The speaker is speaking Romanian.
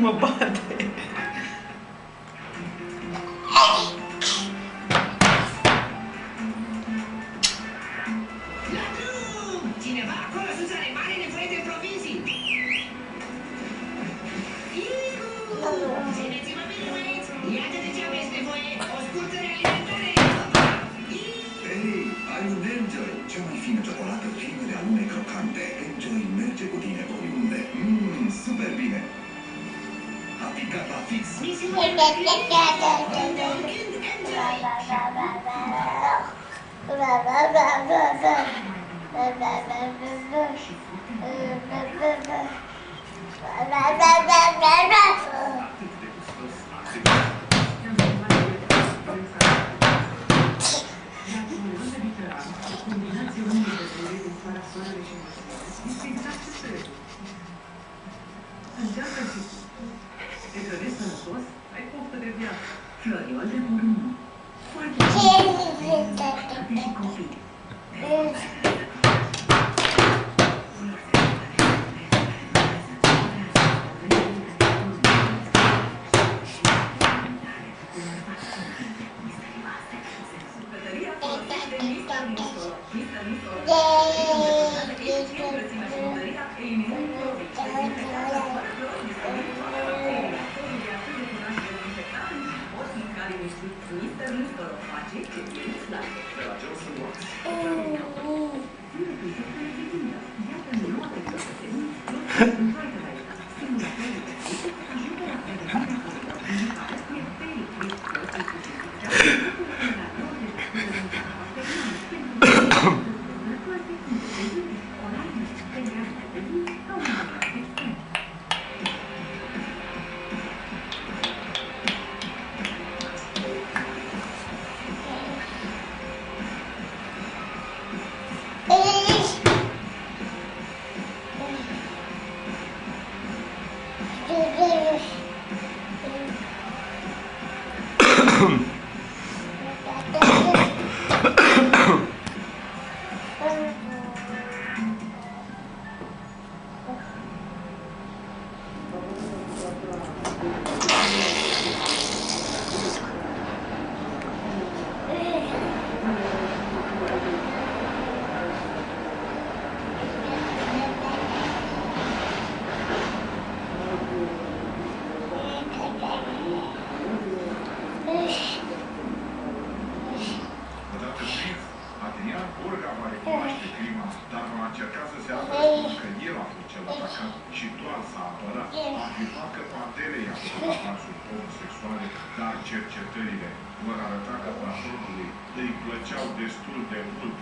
Mă bate. Cineva acolo sus are mare nevoie de provizii. Țineți-vă bine, băieți! Iată de ce aveți nevoie! O scurtă realimentare! Hei, ai un Enjoy! Cea mai fină ciocolată plină de alume crocante. Enjoy merge cu tine oriunde. Super bine! A picat la fix! Misiunea unde oricând Enjoy! Încearcă și tu. Te hrănești sănătos, ai poftă de viață. Floriol de porumb. Foarte bine. Și copii. Dar va încerca să se apere că el a fost cel atacat și doar s-a apărat. A afirmat că pantele i-a făcut cazuri homosexuale, dar cercetările vor arăta că patronului îi plăceau destul de mult